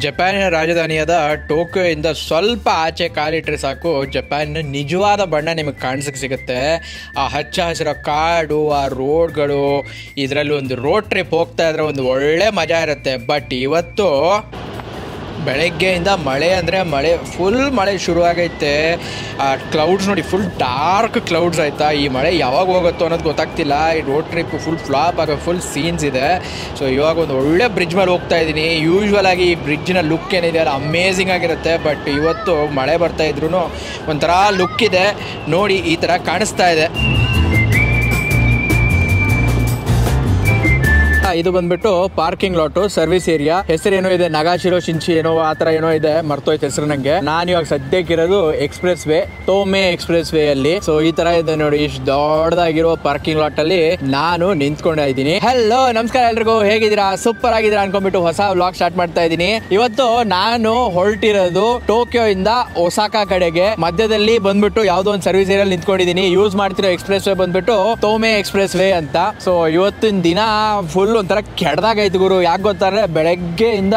ಜಪಾನಿನ ರಾಜಧಾನಿಯಾದ ಟೋಕಿಯೋಯಿಂದ ಸ್ವಲ್ಪ ಆಚೆ ಕಾಲಿಟ್ರೆ ಸಾಕು ಜಪಾನಿನ ನಿಜವಾದ ಬಣ್ಣ ನಿಮಗೆ ಕಾಣಿಸಕ್ಕೆ ಸಿಗುತ್ತೆ. ಆ ಹಚ್ಚ ಹಸಿರ ಕಾಡು, ಆ ರೋಡ್ಗಳು, ಇದರಲ್ಲಿ ಒಂದು ರೋಡ್ ಟ್ರಿಪ್ ಹೋಗ್ತಾ ಇದ್ರೆ ಒಂದು ಒಳ್ಳೆ ಮಜಾ ಇರುತ್ತೆ. ಬಟ್ ಇವತ್ತು ಬೆಳಗ್ಗೆಯಿಂದ ಮಳೆ ಅಂದರೆ ಮಳೆ, ಫುಲ್ ಮಳೆ ಶುರುವಾಗೈತೆ. ಆ ಕ್ಲೌಡ್ಸ್ ನೋಡಿ, ಫುಲ್ ಡಾರ್ಕ್ ಕ್ಲೌಡ್ಸ್ ಆಯಿತಾ. ಈ ಮಳೆ ಯಾವಾಗ ಹೋಗುತ್ತೋ ಅನ್ನೋದು ಗೊತ್ತಾಗ್ತಿಲ್ಲ. ಈ ರೋಡ್ ಟ್ರಿಪ್ ಫುಲ್ ಫ್ಲಾಪ್ ಆಗೋ ಫುಲ್ ಸೀನ್ಸ್ ಇದೆ. ಸೊ ಇವಾಗ ಒಂದು ಒಳ್ಳೆ ಬ್ರಿಡ್ಜ್ ಮೇಲೆ ಹೋಗ್ತಾ ಇದ್ದೀನಿ. ಯೂಶ್ವಲ್ ಆಗಿ ಈ ಬ್ರಿಡ್ಜಿನ ಲುಕ್ ಏನಿದೆ ಅಲ್ಲ, ಅಮೇಝಿಂಗ್ ಆಗಿರುತ್ತೆ. ಬಟ್ ಇವತ್ತು ಮಳೆ ಬರ್ತಾ ಇದ್ರೂ ಒಂಥರ ಲುಕ್ ಇದೆ ನೋಡಿ, ಈ ಥರ ಕಾಣಿಸ್ತಾ ಇದೆ. ಇದು ಬಂದ್ಬಿಟ್ಟು ಪಾರ್ಕಿಂಗ್ ಲಾಟು, ಸರ್ವಿಸ್ ಏರಿಯಾ. ಹೆಸರೇನೋ ಇದೆ, ನಗಾಶಿರೋ ಶಿಂಚಿ ಏನೋ ಆ ತರ ಏನೋ ಇದೆ, ಮರ್ತೋಯ್ತು ಹೆಸರು ನಂಗೆ. ನಾನು ಇವಾಗ ಸದ್ಯಕ್ಕಿರೋದು ಎಕ್ಸ್ಪ್ರೆಸ್ ವೇ, ಟೋಮೆ ಎಕ್ಸ್ಪ್ರೆಸ್ ವೇ ಅಲ್ಲಿ. ಸೊ ಈ ತರ ಇದೆ ನೋಡಿ, ಇಷ್ಟು ದೊಡ್ಡದಾಗಿರೋ ಪಾರ್ಕಿಂಗ್ ಲಾಟ್ ಅಲ್ಲಿ ನಾನು ನಿಂತ್ಕೊಂಡ ಇದ್ದೀನಿ. ಹಲೋ, ನಮಸ್ಕಾರ ಎಲ್ರಿಗೂ, ಹೇಗಿದ್ದೀರಾ? ಸೂಪರ್ ಆಗಿದ್ದೀರಾ ಅನ್ಕೊಂಡ್ಬಿಟ್ಟು ಹೊಸ ವ್ಲಾಗ್ ಸ್ಟಾರ್ಟ್ ಮಾಡ್ತಾ ಇದ್ದೀನಿ. ಇವತ್ತು ನಾನು ಹೊರಟಿರೋದು ಟೋಕಿಯೋ ಇಂದ ಒಸಾಕಾ ಕಡೆಗೆ. ಮಧ್ಯದಲ್ಲಿ ಬಂದ್ಬಿಟ್ಟು ಯಾವ್ದೋ ಒಂದು ಸರ್ವಿಸ್ ಏರಿಯಾ ನಿಂತ್ಕೊಂಡಿದ್ದೀನಿ. ಯೂಸ್ ಮಾಡ್ತಿರೋ ಎಕ್ಸ್ಪ್ರೆಸ್ ವೇ ಬಂದ್ಬಿಟ್ಟು ಟೋಮೆ ಎಕ್ಸ್ಪ್ರೆಸ್ ವೇ ಅಂತ. ಸೊ ಇವತ್ತಿನ ದಿನ ಫುಲ್ ಒಂಥರ ಕೆಡ್ದಾಗೈತೆ ಗುರು. ಯಾಕೆ ಗೊತ್ತಾರೆ, ಬೆಳಗ್ಗೆಯಿಂದ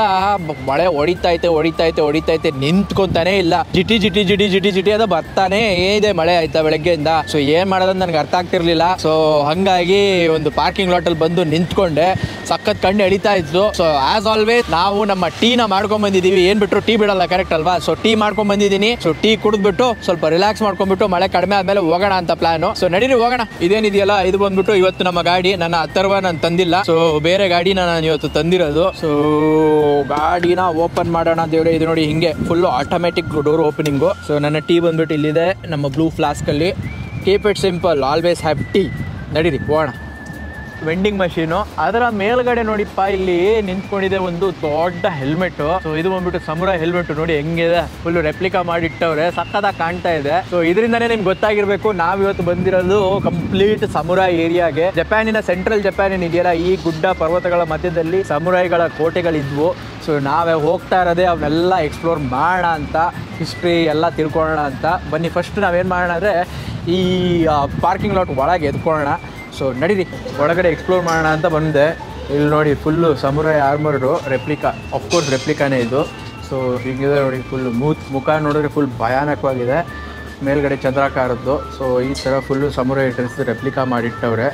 ಮಳೆ ಹೊಡಿತೈತೆ ನಿಂತ್ಕೊಂತಾನೆ ಇಲ್ಲ. ಜಿಟಿ ಜಿಟಿ ಜಿಟಿ ಜಿಟಿ ಜಿಟಿ ಅದು ಬರ್ತಾನೆ ಇದೆ ಮಳೆ ಆಯ್ತಾ ಬೆಳಗ್ಗೆಯಿಂದ. ಸೊ ಏನ್ ಮಾಡೋದಂತ ನನಗೆ ಅರ್ಥ ಆಗ್ತಿರ್ಲಿಲ್ಲ. ಸೊ ಹಂಗಾಗಿ ಒಂದು ಪಾರ್ಕಿಂಗ್ ಲಾಟ್ ಅಲ್ಲಿ ಬಂದು ನಿಂತ್ಕೊಂಡೆ. ಸಖತ್ ಕಣ್ಣು ಎಳಿತಾ ಇತ್ತು. ಸೊ ಆಸ್ ಆಲ್ವೇಸ್ ನಾವು ನಮ್ಮ ಟೀನ ಮಾಡ್ಕೊಂಡ್ ಬಂದಿದೀವಿ. ಏನ್ ಬಿಟ್ರು ಟೀ ಬಿಡಲ್ಲ, ಕರೆಕ್ಟ್ ಅಲ್ವಾ? ಸೊ ಟೀ ಮಾಡ್ಕೊಂಡ್ ಬಂದಿದ್ದೀನಿ. ಸೊ ಟೀ ಕುಡಿದ್ಬಿಟ್ಟು ಸ್ವಲ್ಪ ರಿಲ್ಯಾಕ್ಸ್ ಮಾಡ್ಕೊಂಡ್ಬಿಟ್ಟು ಮಳೆ ಕಡಿಮೆ ಆದ್ಮೇಲೆ ಹೋಗೋಣ ಅಂತ ಪ್ಲಾನ್. ಸೊ ನಡೀರಿ ಹೋಗೋಣ. ಇದೇನಿದೆಯಲ್ಲ, ಇದು ಬಂದ್ಬಿಟ್ಟು ಇವತ್ತು ನಮ್ಮ ಗಾಡಿ. ನನ್ನ ಅಥರ್ವ ನಾನು ತಂದಿಲ್ಲ. ಸೊ ಬೇರೆ ಗಾಡಿನ ನಾನು ಇವತ್ತು ತಂದಿರೋದು. ಸೊ ಗಾಡಿನ ಓಪನ್ ಮಾಡೋಣ ದೇವ್ರೆ. ಇದು ನೋಡಿ, ಹಿಂಗೆ full automatic door opening. So ನನ್ನ ಟೀ ಬಂದ್ಬಿಟ್ಟು ಇಲ್ಲಿದೆ ನಮ್ಮ ಬ್ಲೂ ಫ್ಲಾಸ್ಕ್ ಅಲ್ಲಿ. Keep it simple, always have tea. ನಡೀರಿ ಹೋಗೋಣ. ವೆಂಡಿಂಗ್ ಮಷೀನು, ಅದರ ಮೇಲ್ಗಡೆ ನೋಡಿಪ್ಪ ಇಲ್ಲಿ ನಿಂತ್ಕೊಂಡಿದೆ ಒಂದು ದೊಡ್ಡ ಹೆಲ್ಮೆಟ್. ಸೊ ಇದು ಬಂದ್ಬಿಟ್ಟು ಸಮುರಾಯ್ ಹೆಲ್ಮೆಟ್ ನೋಡಿ ಹೆಂಗಿದೆ, ಫುಲ್ ರೆಪ್ಲಿಕಾ ಮಾಡಿಟ್ಟವ್ರೆ, ಸಕ್ಕತ್ತಾಗಿ ಕಾಣ್ತಾ ಇದೆ. ಸೊ ಇದರಿಂದಾನೇ ನಿಮ್ಗೆ ಗೊತ್ತಾಗಿರ್ಬೇಕು ನಾವ್ ಇವತ್ತು ಬಂದಿರೋದು ಕಂಪ್ಲೀಟ್ ಸಮುರಾಯ್ ಏರಿಯಾಗೆ. ಜಪಾನಿನ ಸೆಂಟ್ರಲ್ ಜಪಾನ್ ಇದೆಯಲ್ಲ, ಈ ಗುಡ್ಡ ಪರ್ವತಗಳ ಮಧ್ಯದಲ್ಲಿ ಸಮುರಾಯ್ಗಳ ಕೋಟೆಗಳಿದ್ವು. ಸೊ ನಾವೇ ಹೋಗ್ತಾ ಇರೋದೇ ಅವನ್ನೆಲ್ಲ ಎಕ್ಸ್ಪ್ಲೋರ್ ಮಾಡೋಣ ಅಂತ, ಹಿಸ್ಟ್ರಿ ಎಲ್ಲ ತಿಳ್ಕೊಳ್ಳೋಣ ಅಂತ. ಬನ್ನಿ, ಫಸ್ಟ್ ನಾವೇನು ಮಾಡೋಣ ಅಂದರೆ ಈ ಪಾರ್ಕಿಂಗ್ ಲಾಟ್ ಒಳಗೆ ಎದ್ಕೊಳ್ಳೋಣ. ಸೊ ನಡೀರಿ ಒಳಗಡೆ ಎಕ್ಸ್ಪ್ಲೋರ್ ಮಾಡೋಣ ಅಂತ ಬಂದೆ. ಇಲ್ಲಿ ನೋಡಿ, ಫುಲ್ಲು ಸಮುರಾಯ್ ಆರ್ಮರ್ಡು ರೆಪ್ಲಿಕಾ, ಆಫ್ಕೋರ್ಸ್ ರೆಪ್ಲಿಕಾನೇ ಇದು. ಸೊ ಹೀಗಿದೆ ನೋಡಿ, ಫುಲ್ ಮುಖ ನೋಡಿದ್ರೆ ಫುಲ್ ಭಯಾನಕವಾಗಿದೆ, ಮೇಲ್ಗಡೆ ಚಂದ್ರಾಕಾರದ್ದು. ಸೊ ಈ ಥರ ಫುಲ್ಲು ಸಮುರಾಯ್ ಡ್ರೆಸ್ ರೆಪ್ಲಿಕಾ ಮಾಡಿಟ್ಟವ್ರೆ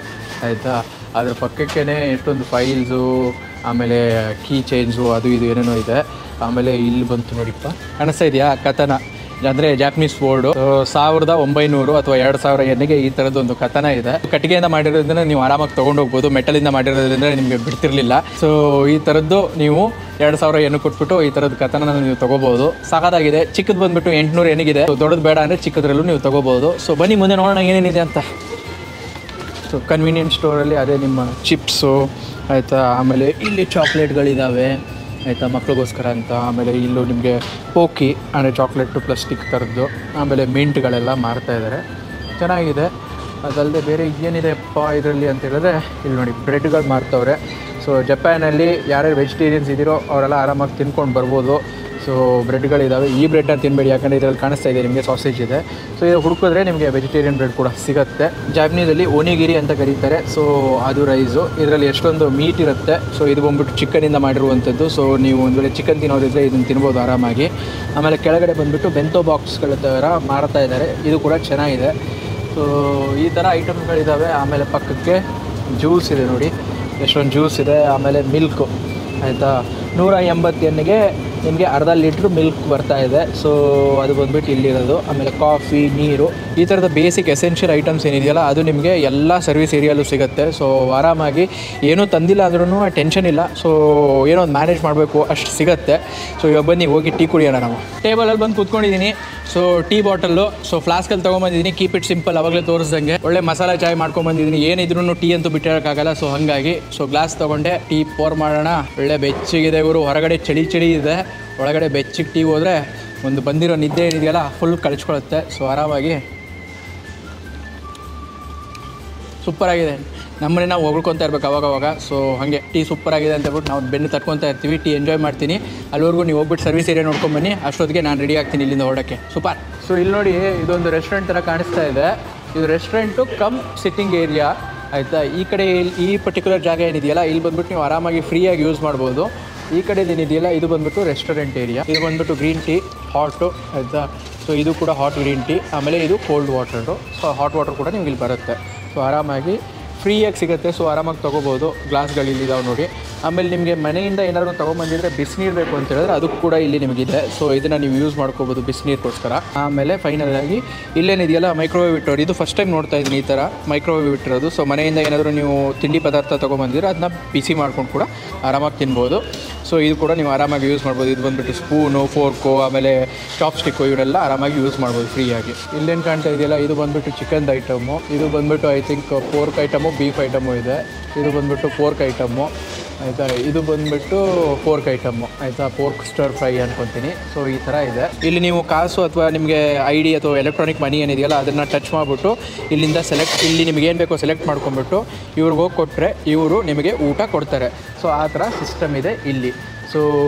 ಆಯಿತಾ. ಅದ್ರ ಪಕ್ಕಕ್ಕೇ ಎಷ್ಟೊಂದು ಫೈಲ್ಸು, ಆಮೇಲೆ ಕೀ ಚೈನ್ಸು, ಅದು ಇದು ಏನೇನೋ ಇದೆ. ಆಮೇಲೆ ಇಲ್ಲಿ ಬಂತು ನೋಡಿಪ್ಪ, ಕಾಣಿಸ್ತಾ ಇದೆಯಾ ಕಥನ, ಅಂದರೆ ಜಾಪನೀಸ್ ಬೋರ್ಡು. 1900 ಅಥವಾ 2000 ಎನ್ನಿಗೆ ಈ ಥರದ್ದೊಂದು ಕಥನ ಇದೆ. ಕಟ್ಟಿಗೆಯಿಂದ ಮಾಡಿರೋದ್ರಿಂದ ನೀವು ಆರಾಮಾಗಿ ತೊಗೊಂಡೋಗ್ಬೋದು, ಮೆಟಲಿಂದ ಮಾಡಿರೋದ್ರಿಂದ ನಿಮಗೆ ಬಿಡ್ತಿರ್ಲಿಲ್ಲ. ಸೊ ಈ ಥರದ್ದು ನೀವು 2000 ಎಣ್ಣೆ ಕೊಟ್ಬಿಟ್ಟು ಈ ಥರದ್ದು ಕಥನ ನೀವು ತೊಗೋಬೋದು. ಸಾಕಾಗಿದೆ. ಚಿಕ್ಕದು ಬಂದುಬಿಟ್ಟು 800 ಎನ್ನಿಗಿದೆ. ದೊಡ್ಡದು ಬೇಡ ಅಂದರೆ ಚಿಕ್ಕದ್ರಲ್ಲೂ ನೀವು ತೊಗೋಬೋದು. ಸೊ ಬನ್ನಿ ಮುಂದೆ ನೋಡೋಣ ಏನೇನಿದೆ ಅಂತ. ಸೊ ಕನ್ವೀನಿಯನ್ಸ್ ಸ್ಟೋರಲ್ಲಿ ಅದೇ ನಿಮ್ಮ ಚಿಪ್ಸು ಆಯಿತಾ, ಆಮೇಲೆ ಇಲ್ಲಿ ಚಾಕ್ಲೇಟ್ಗಳಿದ್ದಾವೆ ಆಯಿತಾ, ಮಕ್ಳಿಗೋಸ್ಕರ ಅಂತ. ಆಮೇಲೆ ಇಲ್ಲೂ ನಿಮಗೆ ಪೋಕಿ ಅಂದರೆ ಚಾಕ್ಲೇಟು ಪ್ಲಾಸ್ಟಿಕ್ ಥರದ್ದು, ಆಮೇಲೆ ಮಿಂಟ್ಗಳೆಲ್ಲ ಮಾರ್ತಾಯಿದ್ದಾರೆ, ಚೆನ್ನಾಗಿದೆ. ಅದಲ್ಲದೆ ಬೇರೆ ಏನಿದೆಪ್ಪ ಇದರಲ್ಲಿ ಅಂತ ಹೇಳಿದ್ರೆ, ಇಲ್ಲಿ ನೋಡಿ ಬ್ರೆಡ್ಗಳು ಮಾರ್ತವ್ರೆ. ಸೊ ಜಪಾನಲ್ಲಿ ಯಾರ್ಯಾರು ವೆಜಿಟೇರಿಯನ್ಸ್ ಇದ್ದೀರೋ ಅವರೆಲ್ಲ ಆರಾಮಾಗಿ ತಿನ್ಕೊಂಡು ಬರ್ಬೋದು. ಸೊ ಬ್ರೆಡ್ಗಳಿದ್ದಾವೆ. ಈ ಬ್ರೆಡ್ನ ತಿನ್ನಬೇಡಿ, ಯಾಕಂದರೆ ಇದರಲ್ಲಿ ಕಾಣಿಸ್ತಾ ಇದೆ ನಿಮಗೆ ಸಾಸೇಜ್ ಇದೆ. ಸೊ ಇದು ಹುಡುಕಿದ್ರೆ ನಿಮಗೆ ವೆಜಿಟೇರಿಯನ್ ಬ್ರೆಡ್ ಕೂಡ ಸಿಗುತ್ತೆ. ಜಾಪನೀಸಲ್ಲಿ ಓನಿಗಿರಿ ಅಂತ ಕರೀತಾರೆ. ಸೊ ಅದು ರೈಸು, ಇದರಲ್ಲಿ ಎಷ್ಟೊಂದು ಮೀಟ್ ಇರುತ್ತೆ. ಸೊ ಇದು ಬಂದ್ಬಿಟ್ಟು ಚಿಕನಿಂದ ಮಾಡಿರುವಂಥದ್ದು. ಸೊ ನೀವು ಒಂದು ವೇಳೆ ಚಿಕನ್ ತಿನ್ನೋದಿದ್ರೆ ಇದನ್ನು ತಿನ್ಬೋದು ಆರಾಮಾಗಿ. ಆಮೇಲೆ ಕೆಳಗಡೆ ಬಂದುಬಿಟ್ಟು ಬೆಂತೋ ಬಾಕ್ಸ್ಗಳ ಥರ ಮಾರ್ತಾ ಇದ್ದಾರೆ, ಇದು ಕೂಡ ಚೆನ್ನಾಗಿದೆ. ಸೊ ಈ ಥರ ಐಟಮ್ಗಳಿದ್ದಾವೆ. ಆಮೇಲೆ ಪಕ್ಕಕ್ಕೆ ಜ್ಯೂಸ್ ಇದೆ ನೋಡಿ, ಎಷ್ಟೊಂದು ಜ್ಯೂಸ್ ಇದೆ. ಆಮೇಲೆ ಮಿಲ್ಕು ಆಯಿತಾ, 180 ಎನ್ನಿಗೆ ನಿಮಗೆ ಅರ್ಧ ಲೀಟ್ರ್ ಮಿಲ್ಕ್ ಬರ್ತಾ ಇದೆ. ಸೊ ಅದು ಬಂದುಬಿಟ್ಟು ಇಲ್ಲಿರೋದು. ಆಮೇಲೆ ಕಾಫಿ, ನೀರು, ಈ ಥರದ ಬೇಸಿಕ್ ಎಸೆನ್ಷಿಯಲ್ ಐಟಮ್ಸ್ ಏನಿದೆಯಲ್ಲ ಅದು ನಿಮಗೆ ಎಲ್ಲ ಸರ್ವಿಸ್ ಏರಿಯಲ್ಲೂ ಸಿಗುತ್ತೆ. ಸೊ ಆರಾಮಾಗಿ ಏನೂ ತಂದಿಲ್ಲ ಅಂದ್ರೂ ಟೆನ್ಷನ್ ಇಲ್ಲ. ಸೊ ಏನೋ ಒಂದು ಮ್ಯಾನೇಜ್ ಮಾಡಬೇಕು ಅಷ್ಟು ಸಿಗುತ್ತೆ. ಸೊ ಇವಾಗ ಬನ್ನಿ ಹೋಗಿ ಟೀ ಕುಡಿಯೋಣ. ನಾವು ಟೇಬಲಲ್ಲಿ ಬಂದು ಕೂತ್ಕೊಂಡಿದ್ದೀನಿ. ಸೊ ಟೀ ಬಾಟಲ್ಲು, ಸೊ ಫ್ಲಾಸ್ಕಲ್ಲಿ ತೊಗೊಂಬಂದಿದ್ದೀನಿ. ಕೀಪ್ ಇಟ್ ಸಿಂಪಲ್, ಅವಾಗಲೇ ತೋರಿಸ್ದಂಗೆ ಒಳ್ಳೆ ಮಸಾಲ ಚಾಯ್ ಮಾಡ್ಕೊಂಬಂದಿದ್ದೀನಿ. ಏನಿದ್ರು ಟೀ ಅಂತೂ ಬಿಟ್ಟಿರೋಕ್ಕಾಗಲ್ಲ. ಸೊ ಹಾಗಾಗಿ ಸೊ ಗ್ಲಾಸ್ ತೊಗೊಂಡೆ, ಟೀ ಪೋರ್ ಮಾಡೋಣ. ಒಳ್ಳೆ ಬೆಚ್ಚಗಿದೆ ಗುರು, ಹೊರಗಡೆ ಚಳಿ ಇದೆ, ಒಳಗಡೆ ಬೆಚ್ಚಿಗೆ ಟೀ ಹೋದರೆ ಒಂದು ಬಂದಿರೋ ನಿದ್ದೆ ಏನಿದೆಯಲ್ಲ ಫುಲ್ ಕಳಿಸ್ಕೊಳುತ್ತೆ. ಸೊ ಆರಾಮಾಗಿ ಸೂಪರಾಗಿದೆ. ನಮ್ಮನೆ ನಾವು ಹೊಗಳ್ಕೊತಾ ಇರ್ಬೇಕು ಅವಾಗವಾಗ. ಸೊ ಹಾಗೆ ಟೀ ಸೂಪರಾಗಿದೆ ಅಂತ ಹೇಳ್ಬಿಟ್ಟು ನಾವು ಬೆನ್ನು ತಟ್ಕೊತಾ ಇರ್ತೀವಿ. ಟೀ ಎಂಜಾಯ್ ಮಾಡ್ತೀನಿ. ಅಲ್ಲಿವರೆಗೂ ನೀವು ಹೋಗ್ಬಿಟ್ಟು ಸರ್ವಿಸ್ ಏರಿಯಾ ನೋಡ್ಕೊಂಬನ್ನಿ, ಅಷ್ಟೊತ್ತಿಗೆ ನಾನು ರೆಡಿ ಆಗ್ತೀನಿ ಇಲ್ಲಿಂದ ಹೊರಡೋಕ್ಕೆ. ಸೂಪರ್. ಸೊ ಇಲ್ಲಿ ನೋಡಿ, ಇದೊಂದು ರೆಸ್ಟೋರೆಂಟ್ ಥರ ಕಾಣಿಸ್ತಾ ಇದೆ. ಇದು ರೆಸ್ಟೋರೆಂಟು ಕಮ್ ಸಿಟ್ಟಿಂಗ್ ಏರಿಯಾ ಆಯಿತಾ. ಈ ಕಡೆ ಈ ಪರ್ಟಿಕ್ಯುಲರ್ ಜಾಗ ಏನಿದೆಯಲ್ಲ ಇಲ್ಲಿ ಬಂದ್ಬಿಟ್ಟು ನೀವು ಆರಾಮಾಗಿ ಫ್ರೀಯಾಗಿ ಯೂಸ್ ಮಾಡ್ಬೋದು. ಈ ಕಡೆ ಏನಿದೆಯಲ್ಲ ಇದು ಬಂದ್ಬಿಟ್ಟು ರೆಸ್ಟೋರೆಂಟ್ ಏರಿಯಾ. ಇದು ಬಂದ್ಬಿಟ್ಟು ಗ್ರೀನ್ ಟೀ ಹಾಟು ಆಯಿತಾ. ಸೊ ಇದು ಕೂಡ ಹಾಟ್ ಗ್ರೀನ್ ಟೀ. ಆಮೇಲೆ ಇದು cold water. So hot water ಕೂಡ ನಿಮ್ಗೆ ಇಲ್ಲಿ ಬರುತ್ತೆ. ಸೊ ಆರಾಮಾಗಿ ಫ್ರೀಯಾಗಿ ಸಿಗುತ್ತೆ. ಸೊ ಆರಾಮಾಗಿ ತೊಗೋಬೋದು. ಗ್ಲಾಸ್ಗಳಿಲ್ಲಿದ್ದಾವೆ ನೋಡಿ. ಆಮೇಲೆ ನಿಮಗೆ ಮನೆಯಿಂದ ಏನಾದರೂ ತೊಗೊಂಬಂದಿದ್ರೆ ಬಿಸಿನೀರು ಬೇಕು ಅಂತ ಹೇಳಿದ್ರೆ ಅದಕ್ಕೆ ಕೂಡ ಇಲ್ಲಿ ನಿಮಗಿದೆ. ಸೊ ಇದನ್ನು ನೀವು ಯೂಸ್ ಮಾಡ್ಕೋಬೋದು ಬಿಸಿನೀರಿಗೋಸ್ಕರ. ಆಮೇಲೆ ಫೈನಲ್ ಆಗಿ ಇಲ್ಲೇನಿದೆಯಲ್ಲ ಮೈಕ್ರೋವೇವ್ ಇಟ್ಟೋರು. ಇದು ಫಸ್ಟ್ ಟೈಮ್ ನೋಡ್ತಾ ಇದ್ದೀನಿ ಈ ಥರ ಮೈಕ್ರೋವೇವ್ ಇಟ್ಟಿರೋದು. ಸೊ ಮನೆಯಿಂದ ಏನಾದರೂ ನೀವು ತಿಂಡಿ ಪದಾರ್ಥ ತೊಗೊಂಬಂದಿದ್ರೆ ಅದನ್ನ ಬಿಸಿ ಮಾಡ್ಕೊಂಡು ಕೂಡ ಆರಾಮಾಗಿ ತಿನ್ಬೋದು. ಸೊ ಇದು ಕೂಡ ನೀವು ಆರಾಮಾಗಿ ಯೂಸ್ ಮಾಡ್ಬೋದು. ಇದು ಬಂದುಬಿಟ್ಟು ಸ್ಪೂನು, ಫೋರ್ಕು, ಆಮೇಲೆ ಚಾಪ್ಸ್ಟಿಕ್ಕು ಇವನ್ನೆಲ್ಲ ಆರಾಮಾಗಿ ಯೂಸ್ ಮಾಡ್ಬೋದು ಫ್ರೀಯಾಗಿ. ಇಲ್ಲೇನು ಕಾಣ್ತಾ ಇದೆಯಲ್ಲ ಇದು ಬಂದುಬಿಟ್ಟು ಚಿಕನ್ದು ಐಟಮು. ಇದು ಬಂದುಬಿಟ್ಟು I think pork item, beef item ಇದೆ. ಇದು ಬಂದುಬಿಟ್ಟು ಪೋರ್ಕ್ ಐಟಮು ಆಯಿತಾ. ಇದು ಬಂದುಬಿಟ್ಟು ಪೋರ್ಕ್ ಐಟಮ್ಮು ಆಯಿತಾ. ಪೋರ್ಕ್ ಸ್ಟರ್ ಫ್ರೈ ಅನ್ಕೊತೀನಿ. ಸೊ ಈ ಥರ ಇದೆ. ಇಲ್ಲಿ ನೀವು ಕಾಸು ಅಥವಾ ನಿಮಗೆ ID ಅಥವಾ ಎಲೆಕ್ಟ್ರಾನಿಕ್ ಮನಿ ಏನಿದೆಯಲ್ಲ ಅದನ್ನು ಟಚ್ ಮಾಡಿಬಿಟ್ಟು ಇಲ್ಲಿಂದ ಇಲ್ಲಿ ನಿಮಗೆ ಏನು ಬೇಕೋ ಸೆಲೆಕ್ಟ್ ಮಾಡ್ಕೊಂಬಿಟ್ಟು ಇವ್ರಿಗೆ ಹೋಗಿ ಕೊಟ್ಟರೆ ಇವರು ನಿಮಗೆ ಊಟ ಕೊಡ್ತಾರೆ. ಸೊ ಆ ಥರ ಸಿಸ್ಟಮ್ ಇದೆ ಇಲ್ಲಿ. ಸೊ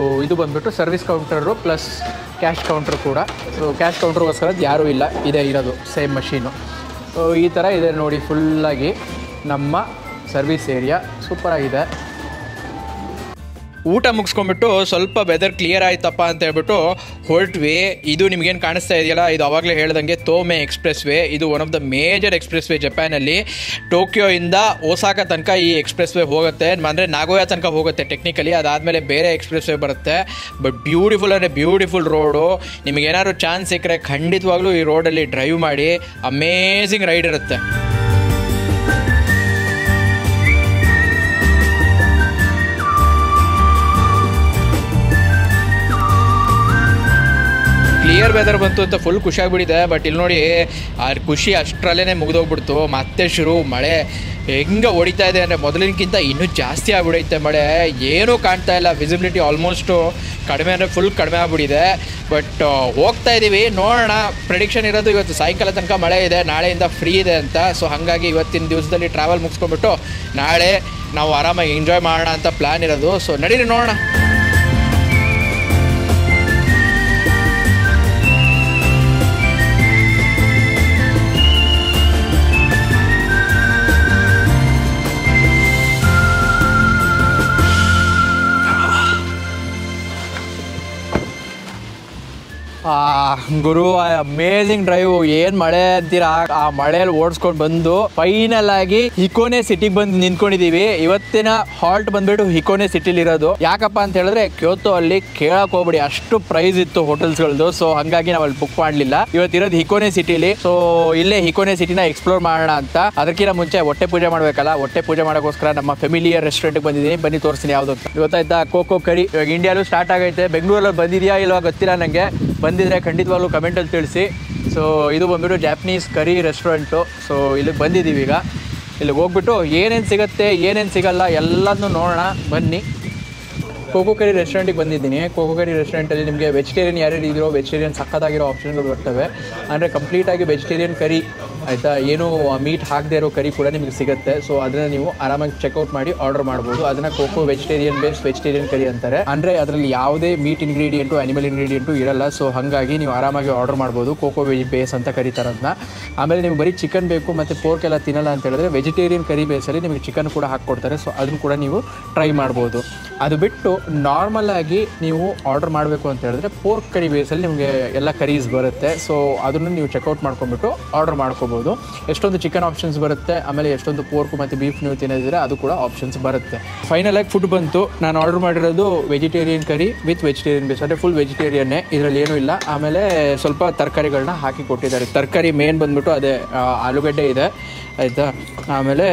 ಇದು ಬಂದುಬಿಟ್ಟು service counter plus cash counter ಕೂಡ. ಸೊ ಕ್ಯಾಶ್ ಕೌಂಟ್ರಿಗೋಸ್ಕರ ಯಾರೂ ಇಲ್ಲ, ಇದೇ ಇರೋದು ಸೇಮ್ ಮಷೀನು. ಸೊ ಈ ಥರ ಇದೆ ನೋಡಿ ಫುಲ್ಲಾಗಿ ನಮ್ಮ ಸರ್ವಿಸ್ ಏರಿಯಾ. ಸೂಪರಾಗಿದೆ. ಊಟ ಮುಗಿಸ್ಕೊಂಡ್ಬಿಟ್ಟು ಸ್ವಲ್ಪ ವೆದರ್ ಕ್ಲಿಯರ್ ಆಯ್ತಪ್ಪ ಅಂತ ಹೇಳ್ಬಿಟ್ಟು ಹೊರಟ್ವಿ. ಇದು ನಿಮಗೇನು ಕಾಣಿಸ್ತಾ ಇದೆಯಲ್ಲ ಇದು ಆವಾಗಲೇ ಹೇಳ್ದಂಗೆ ತೋಮೆ ಎಕ್ಸ್ಪ್ರೆಸ್ ವೇ. ಇದು one of the major expressway ಜಪಾನಲ್ಲಿ. ಟೋಕಿಯೋಯಿಂದ ಒಸಾಕ ತನಕ ಈ ಎಕ್ಸ್ಪ್ರೆಸ್ ವೇ ಹೋಗುತ್ತೆ, ಅಂದರೆ ನಾಗೋಯಾ ತನಕ ಹೋಗುತ್ತೆ ಟೆಕ್ನಿಕಲಿ. ಅದಾದಮೇಲೆ ಬೇರೆ ಎಕ್ಸ್ಪ್ರೆಸ್ ವೇ ಬರುತ್ತೆ. ಬಟ್ ಬ್ಯೂಟಿಫುಲ್ ಅಂದರೆ ಬ್ಯೂಟಿಫುಲ್ ರೋಡು. ನಿಮಗೇನಾದ್ರು ಚಾನ್ಸ್ ಸಿಕ್ಕರೆ ಖಂಡಿತವಾಗ್ಲೂ ಈ ರೋಡಲ್ಲಿ ಡ್ರೈವ್ ಮಾಡಿ. ಅಮೇಝಿಂಗ್ ರೈಡ್ ಇರುತ್ತೆ. ಕ್ಲಿಯರ್ ವೆದರ್ ಬಂತು ಅಂತ ಫುಲ್ ಖುಷಿಯಾಗಿಬಿಟ್ಟಿದೆ. ಬಟ್ ಇಲ್ಲಿ ನೋಡಿ ಆ ಖುಷಿ ಅಷ್ಟರಲ್ಲೇ ಮುಗಿದೋಗ್ಬಿಡ್ತು. ಮತ್ತೆ ಶುರು ಮಳೆ ಹೆಂಗೆ ಹೊಡಿತಾ ಇದೆ ಅಂದರೆ ಮೊದಲಿನಕ್ಕಿಂತ ಇನ್ನೂ ಜಾಸ್ತಿ ಆಗಿಬಿಡೈತೆ ಮಳೆ. ಏನೂ ಕಾಣ್ತಾ ಇಲ್ಲ. ವಿಸಿಬಿಲಿಟಿ ಆಲ್ಮೋಸ್ಟು ಕಡಿಮೆ ಅಂದರೆ ಫುಲ್ ಕಡಿಮೆ ಆಗಿಬಿಟ್ಟಿದೆ. ಬಟ್ ಹೋಗ್ತಾ ಇದ್ದೀವಿ, ನೋಡೋಣ. ಪ್ರೆಡಿಕ್ಷನ್ ಇರೋದು ಇವತ್ತು ಸಾಯಂಕಾಲ ತನಕ ಮಳೆ ಇದೆ, ನಾಳೆಯಿಂದ ಫ್ರೀ ಇದೆ ಅಂತ. ಸೊ ಹಾಗಾಗಿ ಇವತ್ತಿನ ದಿವಸದಲ್ಲಿ ಟ್ರಾವೆಲ್ ಮುಗಿಸ್ಕೊಂಡ್ಬಿಟ್ಟು ನಾಳೆ ನಾವು ಆರಾಮಾಗಿ ಎಂಜಾಯ್ ಮಾಡೋಣ ಅಂತ ಪ್ಲ್ಯಾನ್ ಇರೋದು. ಸೊ ನಡೀರಿ ನೋಡೋಣ. ಗುರು ಅಮೇಝಿಂಗ್ ಡ್ರೈವ್. ಏನ್ ಮಳೆ ಅಂತೀರಾ, ಆ ಮಳೆಯಲ್ಲಿ ಓಡಿಸ್ಕೊಂಡು ಬಂದು ಫೈನಲ್ ಆಗಿ ಹಿಕೋನೆ ಸಿಟಿಗೆ ಬಂದು ನಿಂತ್ಕೊಂಡಿದೀವಿ. ಇವತ್ತಿನ ಹಾಲ್ಟ್ ಬಂದ್ಬಿಟ್ಟು ಹಿಕೋನೆ ಸಿಟಿಲಿ ಇರೋದು. ಯಾಕಪ್ಪ ಅಂತ ಹೇಳಿದ್ರೆ ಕ್ಯೋತೋ ಅಲ್ಲಿ ಕೇಳಕ್ ಹೋಗ್ಬಿಡಿ ಅಷ್ಟು ಪ್ರೈಸ್ ಇತ್ತು ಹೋಟೆಲ್ಸ್ಗಳದ್ದು. ಸೊ ಹಂಗಾಗಿ ನಾವು ಅಲ್ಲಿ ಬುಕ್ ಮಾಡ್ಲಿಲ್ಲ. ಇವತ್ತಿರೋದು ಹಿಕೋನೆ ಸಿಟಿಲಿ. ಸೊ ಇಲ್ಲೇ ಹಿಕೋನೆ ಸಿಟಿನ ಎಕ್ಸ್ಪ್ಲೋರ್ ಮಾಡೋಣ ಅಂತ. ಅದಕ್ಕಿಂತ ಮುಂಚೆ ಹೊಟ್ಟೆ ಪೂಜೆ ಮಾಡ್ಬೇಕಲ್ಲ. ಹೊಟ್ಟೆ ಪೂಜೆ ಮಾಡೋಕ್ಕೋಸ್ಕರ ನಮ್ಮ ಫೆಮಿಲಿಯರ್ ರೆಸ್ಟೋರೆಂಟ್ಗೆ ಬಂದಿದ್ದೀನಿ. ಬನ್ನಿ ತೋರಿಸ್ತೀನಿ ಯಾವ್ದು. ಗೊತ್ತಾಯ್ತಾ, ಕೋಕೋ ಕರಿ. ಇವಾಗ ಇಂಡಿಯಾಲು ಸ್ಟಾರ್ಟ್ ಆಗೈತೆ. ಬೆಂಗಳೂರಲ್ಲಿ ಬಂದಿದೆಯಾ ಇಲ್ವಾ ಗೊತ್ತಿಲ್ಲ ನನಗೆ. ಬಂದಿದ್ರೆ ಖಂಡಿತವಾಗ್ಲೂ ಕಮೆಂಟಲ್ಲಿ ತಿಳಿಸಿ. ಸೊ ಇದು ಬಂದ್ಬಿಟ್ಟು ಜಾಪನೀಸ್ ಕರಿ ರೆಸ್ಟೋರೆಂಟು. ಸೊ ಇಲ್ಲಿಗೆ ಬಂದಿದ್ದೀವಿ. ಈಗ ಇಲ್ಲಿಗೆ ಹೋಗ್ಬಿಟ್ಟು ಏನೇನು ಸಿಗುತ್ತೆ ಏನೇನು ಸಿಗಲ್ಲ ಎಲ್ಲದನ್ನೂ ನೋಡೋಣ ಬನ್ನಿ. ಕೋಕೋ ಕರಿ ರೆಸ್ಟೋರೆಂಟಿಗೆ ಬಂದಿದ್ದೀನಿ. ಕೋಕೋ ಕರಿ ರೆಸ್ಟೋರೆಂಟಲ್ಲಿ ನಿಮಗೆ ವೆಜಿಟೇರಿಯನ್ ಯಾರ್ಯಾರು ಇದ್ರೋ ವೆಜಿಟೇರಿಯನ್ ಸಕ್ಕತ್ತಾಗಿರೋ ಆಪ್ಷನ್ಗಳು ಬರ್ತವೆ. ಅಂದರೆ ಕಂಪ್ಲೀಟಾಗಿ ವೆಜಿಟೇರಿಯನ್ ಕರಿ ಆಯಿತಾ. ಏನು ಮೀಟ್ ಹಾಕದೇ ಇರೋ ಕರಿ ಕೂಡ ನಿಮಗೆ ಸಿಗುತ್ತೆ. ಸೊ ಅದನ್ನು ನೀವು ಆರಾಮಾಗಿ ಚೆಕ್ಔಟ್ ಮಾಡಿ ಆರ್ಡರ್ ಮಾಡ್ಬೋದು. ಅದನ್ನು ಕೋಕೋ ವೆಜಿಟೇರಿಯನ್ ಬೇಸ್ಡ್ ವೆಜಿಟೇರಿಯನ್ ಕರಿ ಅಂತಾರೆ. ಅಂದರೆ ಅದರಲ್ಲಿ ಯಾವುದೇ ಮೀಟ್ ಇಂಗ್ರೀಡಿಯೆಂಟು ಅನಿಮಲ್ ಇಂಗ್ರೀಡಿಯೆಂಟು ಇರಲ್ಲ. ಸೊ ಹಾಗಾಗಿ ನೀವು ಆರಾಮಾಗಿ ಆರ್ಡರ್ ಮಾಡ್ಬೋದು. ಕೋಕೋ ವೆಜ್ ಬೇಸ್ ಅಂತ ಕರಿತಾರದನ್ನ. ಆಮೇಲೆ ನೀವು ಬರೀ ಚಿಕನ್ ಬೇಕು ಮತ್ತು ಪೋರ್ಕ್ ಎಲ್ಲ ತಿನ್ನಲ್ಲ ಅಂತ ಹೇಳಿದ್ರೆ ವೆಜಿಟೇರಿಯನ್ ಕರಿ ಬೇಸಲ್ಲಿ ನಿಮಗೆ ಚಿಕನ್ ಕೂಡ ಹಾಕ್ಕೊಡ್ತಾರೆ. ಸೊ ಅದನ್ನು ಕೂಡ ನೀವು ಟ್ರೈ ಮಾಡ್ಬೋದು. ಅದು ಬಿಟ್ಟು ನಾರ್ಮಲ್ ಆಗಿ ನೀವು ಆರ್ಡರ್ ಮಾಡಬೇಕು ಅಂತ ಹೇಳಿದ್ರೆ ಪೋರ್ಕ್ ಕರಿ ಬೇಸಲ್ಲಿ ನಿಮಗೆ ಎಲ್ಲ ಕರೀಸ್ ಬರುತ್ತೆ. ಸೊ ಅದನ್ನು ನೀವು ಚೆಕ್ಔಟ್ ಮಾಡ್ಕೊಂಡ್ಬಿಟ್ಟು ಆರ್ಡರ್ ಮಾಡ್ಕೋಬೋದು. ಎಷ್ಟೊಂದು ಚಿಕನ್ ಆಪ್ಷನ್ಸ್ ಬರುತ್ತೆ. ಆಮೇಲೆ ಎಷ್ಟೊಂದು ಪೋರ್ಕ್ ಮತ್ತು ಬೀಫ್ ನೀವು ತಿನ್ನೋದಿದ್ರೆ ಅದು ಕೂಡ ಆಪ್ಷನ್ಸ್ ಬರುತ್ತೆ. ಫೈನಲ್ ಆಗಿ ಫುಡ್ ಬಂತು. ನಾನು ಆರ್ಡರ್ ಮಾಡಿರೋದು vegetarian curry with vegetarian base. ಅಂದರೆ ಫುಲ್ ವೆಜಿಟೇರಿಯನ್ನೇ, ಇದರಲ್ಲಿ ಏನೂ ಇಲ್ಲ. ಆಮೇಲೆ ಸ್ವಲ್ಪ ತರಕಾರಿಗಳನ್ನ ಹಾಕಿ ಕೊಟ್ಟಿದ್ದಾರೆ. ತರಕಾರಿ ಮೇನ್ ಬಂದ್ಬಿಟ್ಟು ಅದೇ ಆಲೂಗಡ್ಡೆ ಇದೆ ಆಯಿತಾ. ಆಮೇಲೆ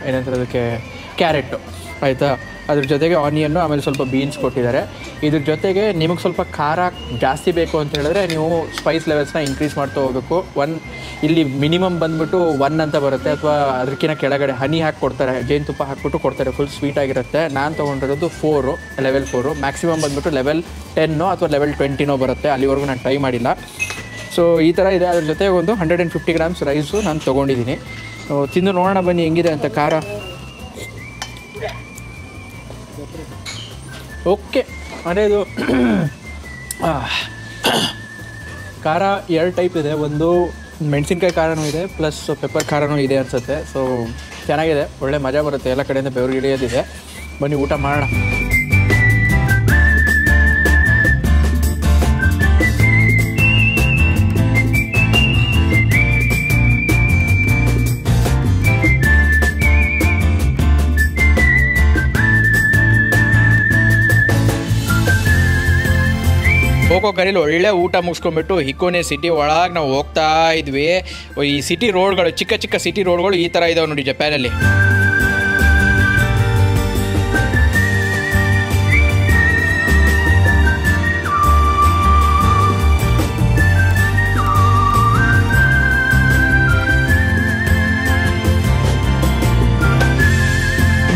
ಏನಂತಾರೆ ಅದಕ್ಕೆ ಕ್ಯಾರೆಟು ಆಯಿತಾ. ಅದ್ರ ಜೊತೆಗೆ ಆನಿಯನ್ನು, ಆಮೇಲೆ ಸ್ವಲ್ಪ ಬೀನ್ಸ್ ಕೊಟ್ಟಿದ್ದಾರೆ. ಇದ್ರ ಜೊತೆಗೆ ನಿಮಗೆ ಸ್ವಲ್ಪ ಖಾರ ಜಾಸ್ತಿ ಬೇಕು ಅಂತ ಹೇಳಿದ್ರೆ ನೀವು ಸ್ಪೈಸ್ ಲೆವೆಲ್ಸ್ನ ಇನ್ಕ್ರೀಸ್ ಮಾಡ್ತಾ ಹೋಗಬೇಕು. ಇಲ್ಲಿ ಮಿನಿಮಮ್ ಬಂದುಬಿಟ್ಟು 1 ಅಂತ ಬರುತ್ತೆ, ಅಥವಾ ಅದಕ್ಕಿಂತ ಕೆಳಗಡೆ ಹನಿ ಹಾಕಿ ಕೊಡ್ತಾರೆ, ಜೇನುತುಪ್ಪ ಹಾಕ್ಬಿಟ್ಟು ಕೊಡ್ತಾರೆ. ಫುಲ್ ಸ್ವೀಟಾಗಿರುತ್ತೆ. ನಾನು ತೊಗೊಂಡಿರೋದು 4 ಲೆವೆಲ್ 4. ಮ್ಯಾಕ್ಸಿಮಮ್ ಬಂದುಬಿಟ್ಟು ಲೆವೆಲ್ 10 ಅಥವಾ ಲೆವೆಲ್ 20 ಬರುತ್ತೆ. ಅಲ್ಲಿವರೆಗೂ ನಾನು ಟ್ರೈ ಮಾಡಿಲ್ಲ. ಸೊ ಈ ಥರ ಇದೆ. ಅದ್ರ ಜೊತೆ ಒಂದು 150 ಗ್ರಾಮ್ಸ್ ರೈಸು ನಾನು ತೊಗೊಂಡಿದ್ದೀನಿ. ತಿಂದು ನೋಡೋಣ ಬನ್ನಿ ಹೆಂಗಿದೆ ಅಂತ ಖಾರ. ಓಕೆ, ಅಂದರೆ ಇದು ಖಾರ 2 ಟೈಪ್ ಇದೆ. ಒಂದು ಮೆಣಸಿನ್ಕಾಯಿ ಖಾರನೂ ಇದೆ, ಪ್ಲಸ್ ಪೆಪ್ಪರ್ ಖಾರನೂ ಇದೆ ಅನಿಸುತ್ತೆ. ಸೊ ಚೆನ್ನಾಗಿದೆ, ಒಳ್ಳೆ ಮಜಾ ಬರುತ್ತೆ. ಎಲ್ಲ ಕಡೆಯಿಂದ ಬೆವರು ಹಿಡಿಯೋದಿದೆ. ಬನ್ನಿ ಊಟ ಮಾಡೋಣ. ಬಿವಾಕೋ ಕರೀಲಿ ಒಳ್ಳೆ ಊಟ ಮುಗಿಸ್ಕೊಂಡ್ಬಿಟ್ಟು ಹಿಕೋನೆ ಸಿಟಿ ಒಳಗೆ ನಾವು ಹೋಗ್ತಾ ಇದ್ವಿ. ಈ ಸಿಟಿ ರೋಡ್ಗಳು, ಚಿಕ್ಕ ಚಿಕ್ಕ ಸಿಟಿ ರೋಡ್ಗಳು ಈ ಥರ ಇದಾವೆ ನೋಡಿ ಜಪಾನಲ್ಲಿ.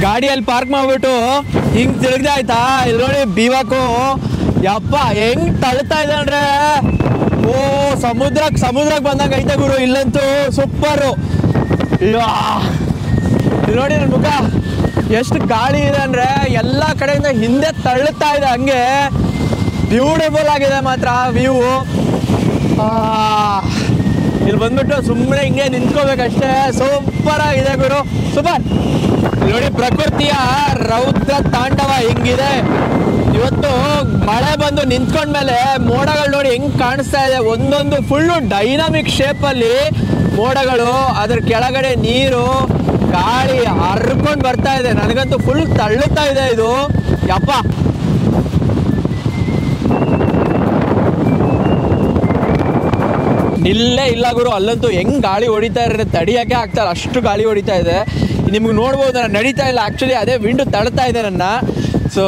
ಗಾಡಿಯಲ್ಲಿ ಪಾರ್ಕ್ ಮಾಡ್ಬಿಟ್ಟು ಹಿಂಗ್ ತಿರುಗ್ದೆ ಆಯ್ತಾ, ಇಲ್ಲಿ ನೋಡಿ ಬಿವಾಕೋ ಯಪ್ಪ ಹೆಂಗ್ ತಳ್ತಾ ಇದೆ ಅಂದ್ರೆ, ಓ ಸಮುದ್ರಕ್ಕೆ ಬಂದಂಗೆ ಐತೆ ಗುರು ಇಲ್ಲಂತೂ ಸೂಪರು. ಇಲ್ಲಿ ನೋಡಿ ನನ್ನ ಮುಖ ಎಷ್ಟು ಗಾಳಿ ಇದೆ ಅಂದ್ರೆ ಎಲ್ಲ ಕಡೆಯಿಂದ ಹಿಂದೆ ತಳ್ಳುತ್ತಾ ಇದೆ, ಹಂಗೆ ಬ್ಯೂಟಿಫುಲ್ ಆಗಿದೆ ಮಾತ್ರ ವ್ಯೂ. ಇಲ್ಲಿ ಬಂದ್ಬಿಟ್ಟು ಸುಮ್ಮನೆ ಹಿಂಗೆ ನಿಂತ್ಕೋಬೇಕಷ್ಟೇ, ಸೂಪರ್ ಆಗಿದೆ ಗುರು, ಸೂಪರ್. ನೋಡಿ ಪ್ರಕೃತಿಯ ರೌದ್ರ ತಾಂಡವ ಹೆಂಗಿದೆ ಇವತ್ತು. ಮಳೆ ಬಂದು ನಿಂತ್ಕೊಂಡ್ಮೇಲೆ ಮೋಡಗಳು ನೋಡಿ ಹೆಂಗ್ ಕಾಣಿಸ್ತಾ ಇದೆ, ಒಂದೊಂದು ಫುಲ್ಲು ಡೈನಾಮಿಕ್ ಶೇಪಲ್ಲಿ ಮೋಡಗಳು, ಅದ್ರ ಕೆಳಗಡೆ ನೀರು, ಗಾಳಿ ಹರ್ಕೊಂಡು ಬರ್ತಾ ಇದೆ. ನನಗಂತೂ ಫುಲ್ ತಳ್ಳುತ್ತಾ ಇದೆ ಇದು, ಯಪ್ಪ. ನಿಲ್ಲೇ ಇಲ್ಲ ಗುರು, ಅಲ್ಲಂತೂ ಹೆಂಗ್ ಗಾಳಿ ಹೊಡಿತಾ ಇದ್ರೆ ತಡಿಯೋಕೆ ಆಗ್ತಾರೆ, ಅಷ್ಟು ಗಾಳಿ ಹೊಡಿತಾ ಇದೆ. ನಿಮ್ಗೆ ನೋಡ್ಬೋದು, ನಾನು ನಡೀತಾ ಇಲ್ಲ ಆ್ಯಕ್ಚುಲಿ, ಅದೇ ವಿಂಡು ತಳ್ತಾ ಇದೆ ನನ್ನ. ಸೊ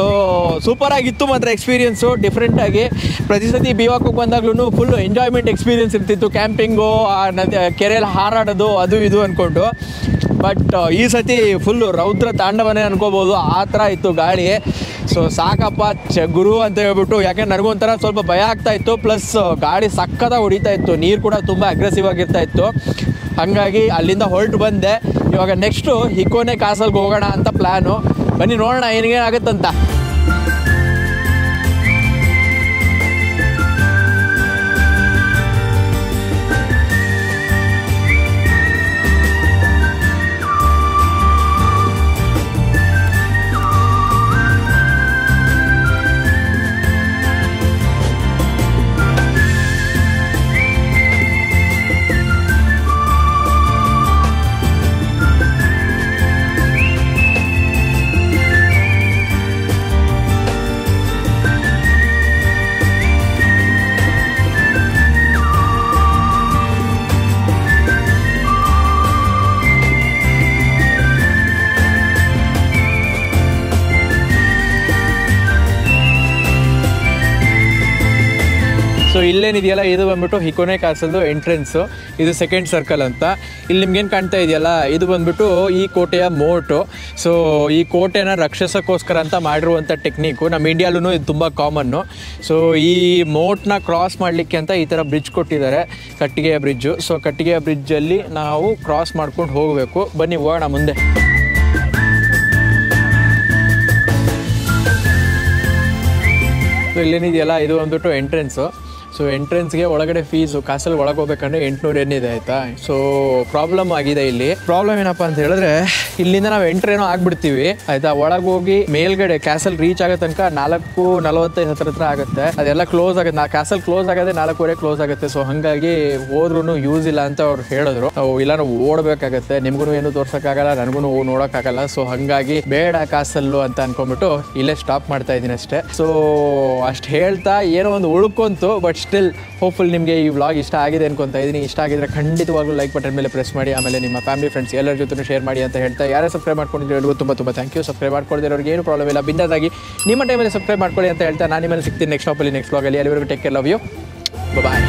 ಸೂಪರ್ ಆಗಿತ್ತು ಮಾತ್ರ ಎಕ್ಸ್ಪೀರಿಯನ್ಸು, ಡಿಫ್ರೆಂಟಾಗಿ. ಪ್ರತಿ ಸತಿ ಬಿವಾಕೋಗೆ ಬಂದಾಗ್ಲೂ ಫುಲ್ಲು ಎಂಜಾಯ್ಮೆಂಟ್ ಎಕ್ಸ್ಪೀರಿಯನ್ಸ್ ಇರ್ತಿತ್ತು, ಕ್ಯಾಂಪಿಂಗು, ಕೆರೆಯಲ್ಲಿ ಹಾರಾಡೋದು ಅದು ಇದು ಅಂದ್ಕೊಂಡು. ಬಟ್ ಈ ಸತಿ ಫುಲ್ಲು ರೌದ್ರ ತಾಂಡವನೇ ಅನ್ಕೋಬೋದು, ಆ ಥರ ಇತ್ತು ಗಾಳಿ. ಸೊ ಸಾಕಪ್ಪ ಗುರು ಅಂತ ಹೇಳ್ಬಿಟ್ಟು, ಯಾಕೆಂದ್ರೆ ನನಗೊಂಥರ ಸ್ವಲ್ಪ ಭಯ ಆಗ್ತಾ ಇತ್ತು, ಪ್ಲಸ್ ಗಾಳಿ ಸಕ್ಕತ್ತಾಗಿ ಹೊಡಿತಾ ಇತ್ತು, ನೀರು ಕೂಡ ತುಂಬ ಅಗ್ರೆಸಿವ್ ಆಗಿರ್ತಾ ಇತ್ತು. ಹಾಗಾಗಿ ಅಲ್ಲಿಂದ ಹೊರಟು ಬಂದೆ. ಇವಾಗ ನೆಕ್ಸ್ಟು ಹಿಕೋನೆ ಕಾಸಲ್ಗೆ ಹೋಗೋಣ ಅಂತ ಪ್ಲ್ಯಾನು. ಬನ್ನಿ ನೋಡೋಣ ಏನೇನಾಗುತ್ತಂತ. ಸೊ ಇಲ್ಲೇನಿದೆಯಲ್ಲ, ಇದು ಬಂದ್ಬಿಟ್ಟು ಹಿಕೋನೆ ಕಾಸಲ್ದು ಎಂಟ್ರೆನ್ಸು, ಇದು ಸೆಕೆಂಡ್ ಸರ್ಕಲ್ ಅಂತ. ಇಲ್ಲಿ ನಿಮ್ಗೇನು ಕಾಣ್ತಾ ಇದೆಯಲ್ಲ, ಇದು ಬಂದ್ಬಿಟ್ಟು ಈ ಕೋಟೆಯ ಮೋಟು. ಸೊ ಈ ಕೋಟೆನ ರಕ್ಷಿಸೋಕ್ಕೋಸ್ಕರ ಅಂತ ಮಾಡಿರುವಂಥ ಟೆಕ್ನಿಕ್ಕು, ನಮ್ಮ ಇಂಡಿಯಾಲೂ ಇದು ತುಂಬ ಕಾಮನ್ನು. ಸೊ ಈ ಮೋಟ್ನ ಕ್ರಾಸ್ ಮಾಡಲಿಕ್ಕೆ ಅಂತ ಈ ಥರ ಬ್ರಿಡ್ಜ್ ಕೊಟ್ಟಿದ್ದಾರೆ, ಕಟ್ಟಿಗೆಯ ಬ್ರಿಡ್ಜು. ಸೊ ಕಟ್ಟಿಗೆಯ ಬ್ರಿಡ್ಜಲ್ಲಿ ನಾವು ಕ್ರಾಸ್ ಮಾಡ್ಕೊಂಡು ಹೋಗಬೇಕು. ಬನ್ನಿ ಹೋಗೋಣ ಮುಂದೆ. ಸೊ ಇಲ್ಲೇನಿದೆಯಲ್ಲ, ಇದು ಬಂದ್ಬಿಟ್ಟು ಎಂಟ್ರೆನ್ಸು. ಸೊ ಎಂಟ್ರೆನ್ಸ್ಗೆ ಒಳಗಡೆ ಫೀಸು, ಕಾಸಲ್ಲಿ ಒಳಗೆ ಹೋಗ್ಬೇಕಂದ್ರೆ 800 ಏನಿದೆ ಆಯಿತಾ. ಸೊ ಪ್ರಾಬ್ಲಮ್ ಆಗಿದೆ ಇಲ್ಲಿ. ಪ್ರಾಬ್ಲಮ್ ಏನಪ್ಪ ಅಂತ ಹೇಳಿದ್ರೆ, ಇಲ್ಲಿಂದ ನಾವು ಎಂಟ್ರೇನೋ ಆಗ್ಬಿಡ್ತೀವಿ ಆಯಿತಾ, ಒಳಗೆ ಹೋಗಿ ಮೇಲ್ಗಡೆ ಕ್ಯಾಸಲ್ ರೀಚ್ ಆಗೋ ತನಕ 4:45 ಹತ್ರ ಆಗುತ್ತೆ. ಅದೆಲ್ಲ ಕ್ಲೋಸ್ ಆಗುತ್ತೆ, ಕ್ಯಾಸಲ್ ಕ್ಲೋಸ್ ಆಗೋದೇ 4:15 ಕ್ಲೋಸ್ ಆಗುತ್ತೆ. ಸೊ ಹಾಗಾಗಿ ಹೋದ್ರೂ ಯೂಸ್ ಇಲ್ಲ ಅಂತ ಅವ್ರು ಹೇಳಿದ್ರು. ಇಲ್ಲ ನಾವು ಓಡಬೇಕಾಗತ್ತೆ, ನಿಮ್ಗೂ ಏನು ತೋರ್ಸೋಕ್ಕಾಗಲ್ಲ, ನನಗೂ ನೋಡೋಕ್ಕಾಗಲ್ಲ. ಸೊ ಹಾಗಾಗಿ ಬೇಡ ಕಾಸಲ್ಲು ಅಂತ ಅನ್ಕೊಂಡ್ಬಿಟ್ಟು ಇಲ್ಲೇ ಸ್ಟಾಪ್ ಮಾಡ್ತಾ ಇದ್ದೀನಿ ಅಷ್ಟೇ. ಸೊ ಅಷ್ಟು ಹೇಳ್ತಾ ಏನೋ ಒಂದು ಉಳ್ಕೊಂತು, ಬಟ್ ಸ್ಟಿಲ್ ಹೋಪ್ಫುಲ್ ನಿಮಗೆ ಈ ವ್ಲಾಗ್ ಇಷ್ಟ ಆಗಿದೆ ಅನ್ಕೊತಾ ಇದ್ದೀನಿ. ಇಷ್ಟ ಆಗಿದ್ರೆ ಖಂಡಿತವಾಗ್ಲೂ ಲೈಕ್ ಬಟನ್ ಮೇಲೆ ಪ್ರೆಸ್ ಮಾಡಿ, ಆಮೇಲೆ ನಿಮ್ಮ ಫ್ಯಾಮಿಲಿ ಫ್ರೆಂಡ್ಸ್ ಎಲ್ಲರ ಜೊತೆ ಶೇರ್ ಮಾಡಿ ಅಂತ ಹೇಳ್ತಾ, ಯಾರೇ ಸಬ್ಸ್ಕ್ರೈಬ್ ಮಾಡ್ಕೊಂಡಿದ್ರೆ ಎಲ್ಲರಿಗೂ ತುಂಬ ಥ್ಯಾಂಕ್ ಯು. ಸಬ್ಸ್ಕ್ರೈಬ್ ಮಾಡ್ಕೊಳ್ದಿರೋರಿಗೆ ಏನು ಪ್ರಾಬ್ಲಮ್ ಇಲ್ಲ, ಬಿಂದಾಗಿ ನಿಮ್ಮ ಟೈಮಲ್ಲಿ ಸಬ್ಸ್ಕ್ರೈಬ್ ಮಾಡ್ಕೊಳ್ಳಿ ಅಂತ ಹೇಳ್ತಾ, ನಾನು ನಿಮ್ಮಲ್ಲಿ ಸಿಗ್ತೀನಿ ನೆಕ್ಸ್ಟ್ ಟಾಪಲ್ಲಿ, ನೆಕ್ಸ್ಟ್ ವ್ಲಾಗಲ್ಲಿ. ಅಲ್ಲಿವರೆಗೂ take care, love you, bye.